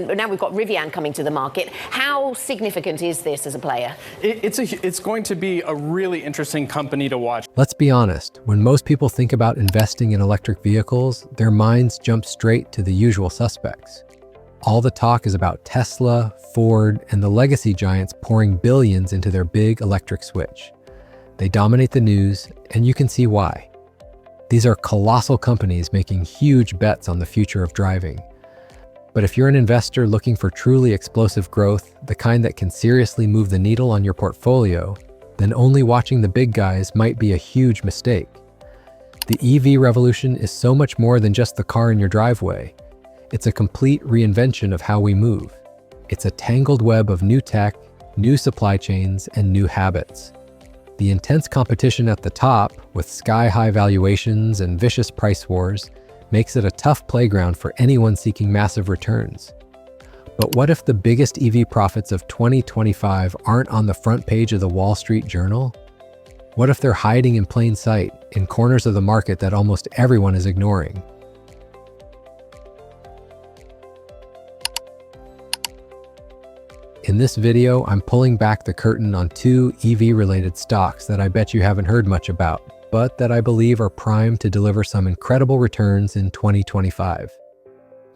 Now we've got Rivian coming to the market. How significant is this as a player? It's going to be a really interesting company to watch. Let's be honest, when most people think about investing in electric vehicles, their minds jump straight to the usual suspects. All the talk is about Tesla, Ford, and the legacy giants pouring billions into their big electric switch. They dominate the news, and you can see why. These are colossal companies making huge bets on the future of driving. But if you're an investor looking for truly explosive growth, the kind that can seriously move the needle on your portfolio, then only watching the big guys might be a huge mistake. The EV revolution is so much more than just the car in your driveway. It's a complete reinvention of how we move. It's a tangled web of new tech, new supply chains, and new habits. The intense competition at the top, with sky-high valuations and vicious price wars, makes it a tough playground for anyone seeking massive returns. But what if the biggest EV profits of 2025 aren't on the front page of the Wall Street Journal? What if they're hiding in plain sight, in corners of the market that almost everyone is ignoring? In this video, I'm pulling back the curtain on two EV-related stocks that I bet you haven't heard much about, but that I believe are primed to deliver some incredible returns in 2025.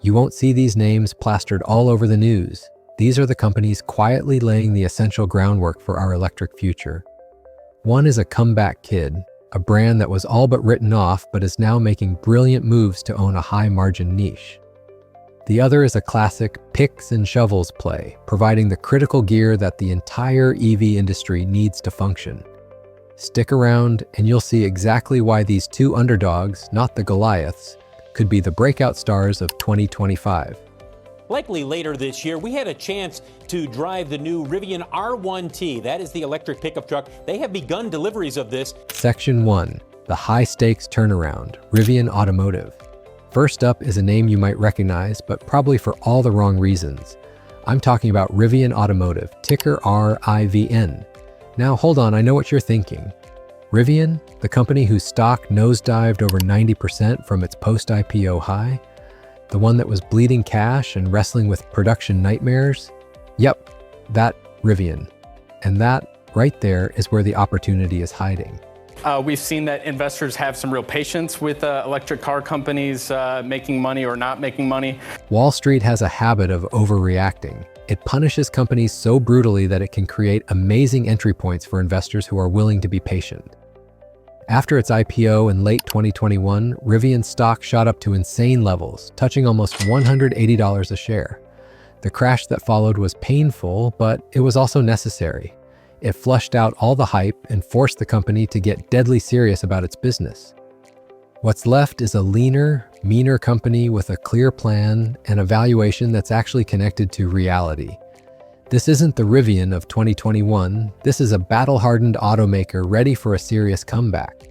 You won't see these names plastered all over the news. These are the companies quietly laying the essential groundwork for our electric future. One is a comeback kid, a brand that was all but written off but is now making brilliant moves to own a high-margin niche. The other is a classic picks and shovels play, providing the critical gear that the entire EV industry needs to function. Stick around and you'll see exactly why these two underdogs, not the Goliaths, could be the breakout stars of 2025. Likely later this year, we had a chance to drive the new Rivian R1T. That is the electric pickup truck. They have begun deliveries of this. Section 1, the high-stakes turnaround, Rivian Automotive. First up is a name you might recognize, but probably for all the wrong reasons. I'm talking about Rivian Automotive, ticker RIVN. Now hold on, I know what you're thinking. Rivian, the company whose stock nosedived over 90% from its post-IPO high? The one that was bleeding cash and wrestling with production nightmares? Yep, that Rivian. And that, right there, is where the opportunity is hiding. We've seen that investors have some real patience with electric car companies making money or not making money. Wall Street has a habit of overreacting. It punishes companies so brutally that it can create amazing entry points for investors who are willing to be patient. After its IPO in late 2021, Rivian's stock shot up to insane levels, touching almost $180 a share. The crash that followed was painful, but it was also necessary. It flushed out all the hype and forced the company to get deadly serious about its business. What's left is a leaner, meaner company with a clear plan and a valuation that's actually connected to reality. This isn't the Rivian of 2021, this is a battle-hardened automaker ready for a serious comeback.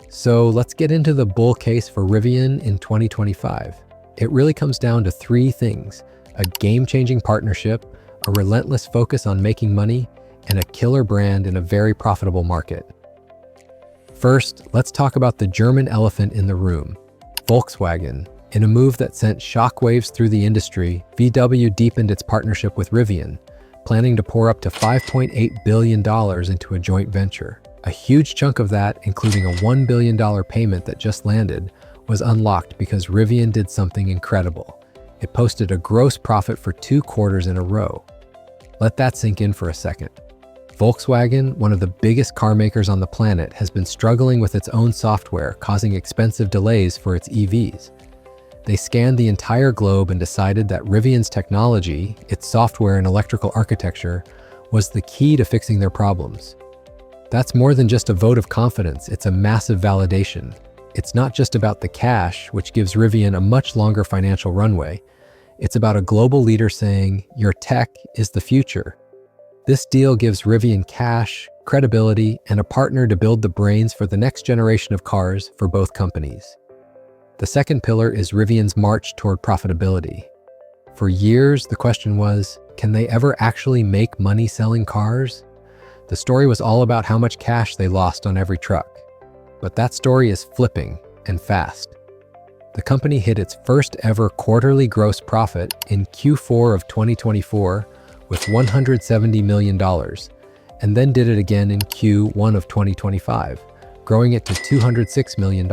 So let's get into the bull case for Rivian in 2025. It really comes down to three things: a game-changing partnership, a relentless focus on making money, and a killer brand in a very profitable market. First, let's talk about the German elephant in the room, Volkswagen. In a move that sent shockwaves through the industry, VW deepened its partnership with Rivian, planning to pour up to $5.8 billion into a joint venture. A huge chunk of that, including a $1 billion payment that just landed, was unlocked because Rivian did something incredible. It posted a gross profit for 2 quarters in a row. Let that sink in for a second. Volkswagen, one of the biggest car makers on the planet, has been struggling with its own software, causing expensive delays for its EVs. They scanned the entire globe and decided that Rivian's technology, its software and electrical architecture, was the key to fixing their problems. That's more than just a vote of confidence, it's a massive validation. It's not just about the cash, which gives Rivian a much longer financial runway. It's about a global leader saying, your tech is the future. This deal gives Rivian cash, credibility, and a partner to build the brains for the next generation of cars for both companies. The second pillar is Rivian's march toward profitability. For years, the question was, can they ever actually make money selling cars? The story was all about how much cash they lost on every truck. But that story is flipping, and fast. the company hit its first ever quarterly gross profit in Q4 of 2024 with $170 million, and then did it again in Q1 of 2025, growing it to $206 million.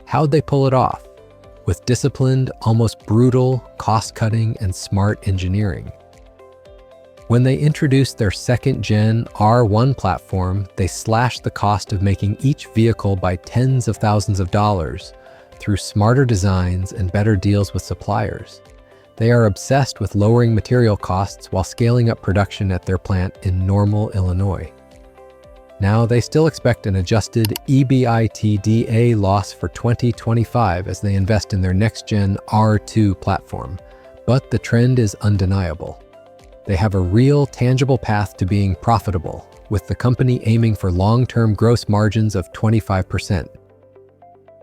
How'd they pull it off? With disciplined, almost brutal, cost-cutting, and smart engineering. When they introduced their second-gen R1 platform, they slashed the cost of making each vehicle by tens of thousands of dollars through smarter designs and better deals with suppliers. They are obsessed with lowering material costs while scaling up production at their plant in Normal, Illinois. Now, they still expect an adjusted EBITDA loss for 2025 as they invest in their next-gen R2 platform, but the trend is undeniable. They have a real, tangible path to being profitable, with the company aiming for long-term gross margins of 25%.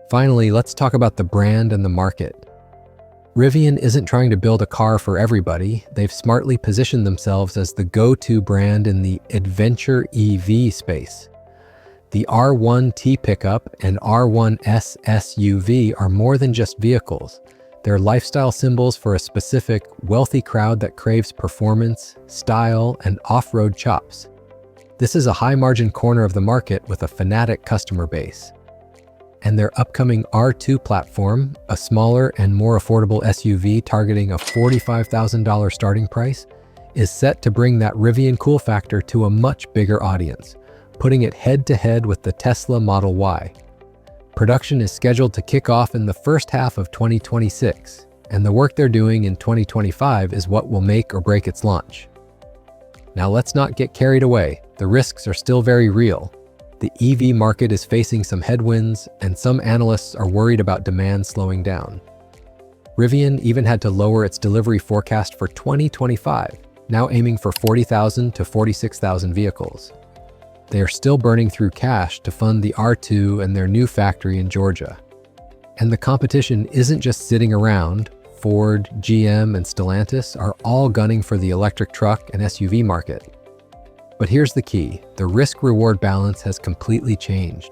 Finally, let's talk about the brand and the market. Rivian isn't trying to build a car for everybody. They've smartly positioned themselves as the go-to brand in the adventure EV space. The R1T pickup and R1S SUV are more than just vehicles. They're lifestyle symbols for a specific, wealthy crowd that craves performance, style, and off-road chops. This is a high-margin corner of the market with a fanatic customer base. And their upcoming R2 platform, a smaller and more affordable SUV targeting a $45,000 starting price, is set to bring that Rivian cool factor to a much bigger audience, putting it head-to-head with the Tesla Model Y. Production is scheduled to kick off in the first half of 2026, and the work they're doing in 2025 is what will make or break its launch. Now let's not get carried away. The risks are still very real. The EV market is facing some headwinds, and some analysts are worried about demand slowing down. Rivian even had to lower its delivery forecast for 2025, now aiming for 40,000 to 46,000 vehicles. They are still burning through cash to fund the R2 and their new factory in Georgia. And the competition isn't just sitting around. Ford, GM, and Stellantis are all gunning for the electric truck and SUV market. But here's the key: the risk-reward balance has completely changed.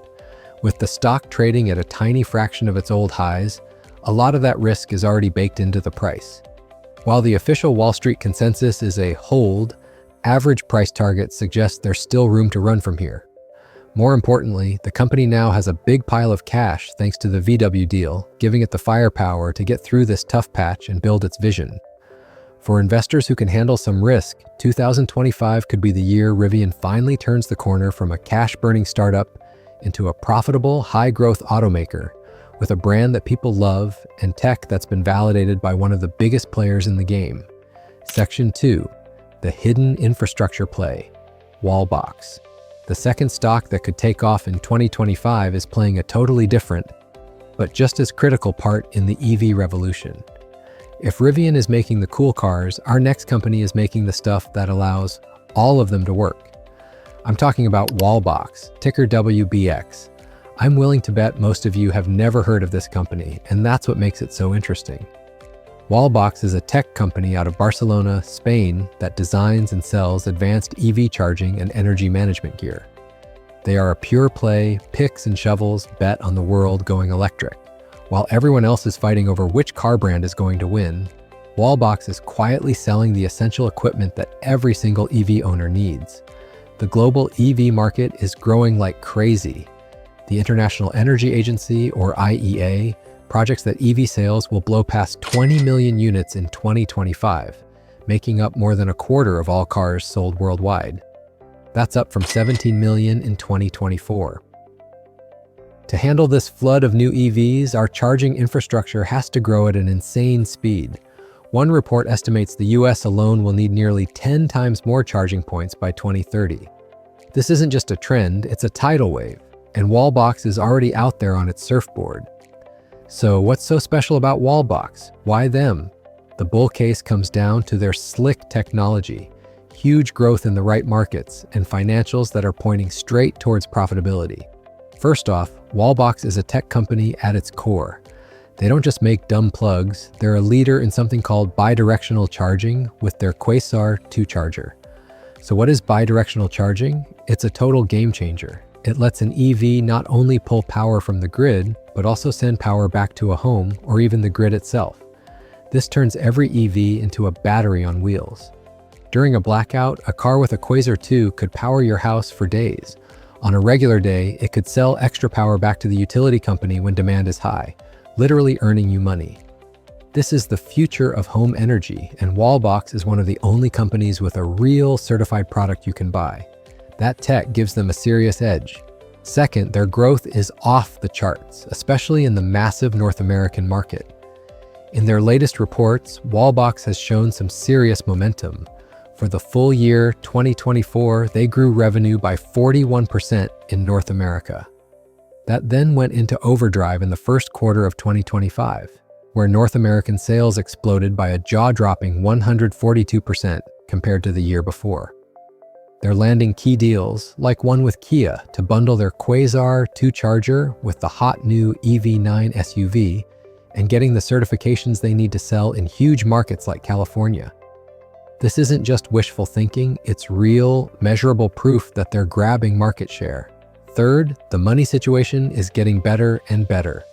With the stock trading at a tiny fraction of its old highs, a lot of that risk is already baked into the price. While the official Wall Street consensus is a hold, average price targets suggest there's still room to run from here. More importantly, the company now has a big pile of cash thanks to the VW deal, giving it the firepower to get through this tough patch and build its vision. For investors who can handle some risk, 2025 could be the year Rivian finally turns the corner from a cash-burning startup into a profitable, high-growth automaker with a brand that people love and tech that's been validated by one of the biggest players in the game. Section 2. The hidden infrastructure play, Wallbox. The second stock that could take off in 2025 is playing a totally different, but just as critical part in the EV revolution. If Rivian is making the cool cars, our next company is making the stuff that allows all of them to work. I'm talking about Wallbox, ticker WBX. I'm willing to bet most of you have never heard of this company, and that's what makes it so interesting. Wallbox is a tech company out of Barcelona, Spain, that designs and sells advanced EV charging and energy management gear. They are a pure-play, picks and shovels bet on the world going electric. While everyone else is fighting over which car brand is going to win, Wallbox is quietly selling the essential equipment that every single EV owner needs. The global EV market is growing like crazy. The International Energy Agency, or IEA, projects that EV sales will blow past 20 million units in 2025, making up more than a quarter of all cars sold worldwide. That's up from 17 million in 2024. To handle this flood of new EVs, our charging infrastructure has to grow at an insane speed. One report estimates the US alone will need nearly 10 times more charging points by 2030. This isn't just a trend, it's a tidal wave, and Wallbox is already out there on its surfboard. So what's so special about Wallbox? Why them? The bull case comes down to their slick technology, huge growth in the right markets, and financials that are pointing straight towards profitability. First off, Wallbox is a tech company at its core. They don't just make dumb plugs, they're a leader in something called bidirectional charging with their Quasar 2 charger. So what is bidirectional charging? It's a total game changer. It lets an EV not only pull power from the grid, but also send power back to a home or even the grid itself. This turns every EV into a battery on wheels. During a blackout, a car with a Quasar 2 could power your house for days. On a regular day, it could sell extra power back to the utility company when demand is high, literally earning you money. This is the future of home energy, and Wallbox is one of the only companies with a real certified product you can buy. That tech gives them a serious edge. Second, their growth is off the charts, especially in the massive North American market. In their latest reports, Wallbox has shown some serious momentum. For the full year 2024, they grew revenue by 41% in North America. That then went into overdrive in the first quarter of 2025, where North American sales exploded by a jaw-dropping 142% compared to the year before. They're landing key deals, like one with Kia, to bundle their Quasar 2 charger with the hot new EV9 SUV, and getting the certifications they need to sell in huge markets like California. This isn't just wishful thinking, it's real, measurable proof that they're grabbing market share. Third, the money situation is getting better and better.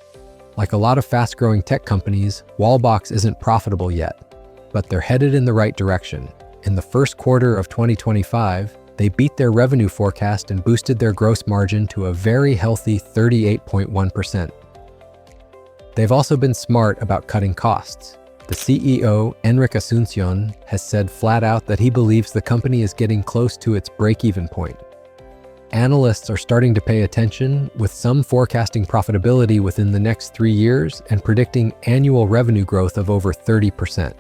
Like a lot of fast-growing tech companies, Wallbox isn't profitable yet, but they're headed in the right direction. In the first quarter of 2025, they beat their revenue forecast and boosted their gross margin to a very healthy 38.1%. They've also been smart about cutting costs. The CEO, Enric Asuncion, has said flat out that he believes the company is getting close to its break-even point. Analysts are starting to pay attention, with some forecasting profitability within the next 3 years and predicting annual revenue growth of over 30%.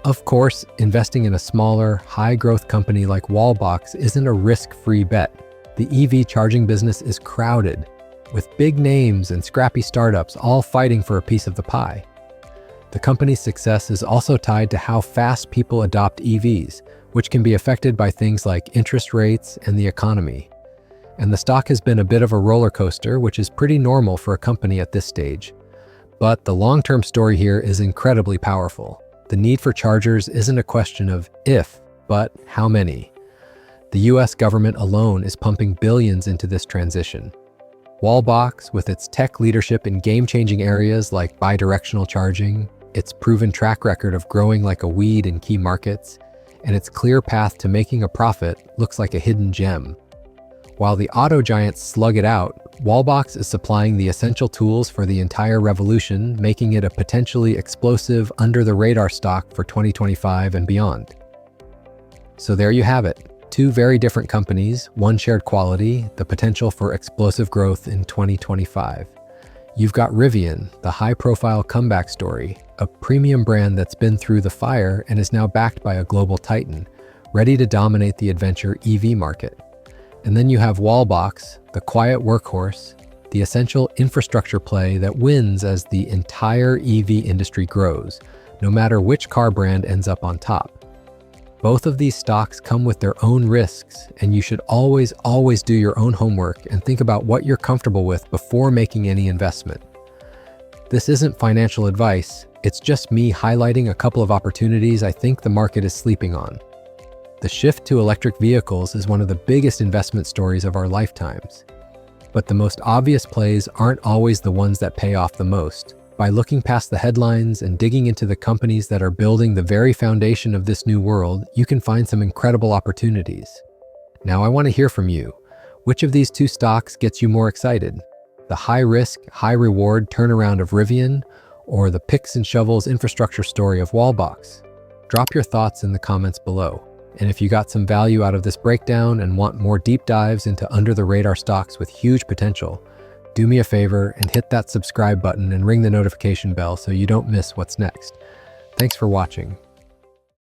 Of course, investing in a smaller, high-growth company like Wallbox isn't a risk-free bet. The EV charging business is crowded, with big names and scrappy startups all fighting for a piece of the pie. The company's success is also tied to how fast people adopt EVs, which can be affected by things like interest rates and the economy. And the stock has been a bit of a roller coaster, which is pretty normal for a company at this stage. But the long-term story here is incredibly powerful. The need for chargers isn't a question of if, but how many. The US government alone is pumping billions into this transition. Wallbox, with its tech leadership in game-changing areas like bidirectional charging, its proven track record of growing like a weed in key markets, and its clear path to making a profit, looks like a hidden gem. While the auto giants slug it out, Wallbox is supplying the essential tools for the entire revolution, making it a potentially explosive, under-the-radar stock for 2025 and beyond. So there you have it. 2 very different companies, one shared quality, the potential for explosive growth in 2025. You've got Rivian, the high-profile comeback story, a premium brand that's been through the fire and is now backed by a global titan, ready to dominate the adventure EV market. And then you have Wallbox, the quiet workhorse, the essential infrastructure play that wins as the entire EV industry grows, no matter which car brand ends up on top. Both of these stocks come with their own risks, and you should always do your own homework and think about what you're comfortable with before making any investment. This isn't financial advice, it's just me highlighting a couple of opportunities I think the market is sleeping on. The shift to electric vehicles is one of the biggest investment stories of our lifetimes. But the most obvious plays aren't always the ones that pay off the most. By looking past the headlines and digging into the companies that are building the very foundation of this new world, you can find some incredible opportunities. Now I want to hear from you. Which of these 2 stocks gets you more excited? The high-risk, high-reward turnaround of Rivian, or the picks and shovels infrastructure story of Wallbox? Drop your thoughts in the comments below. And if you got some value out of this breakdown and want more deep dives into under-the-radar stocks with huge potential, do me a favor and hit that subscribe button and ring the notification bell so you don't miss what's next. Thanks for watching.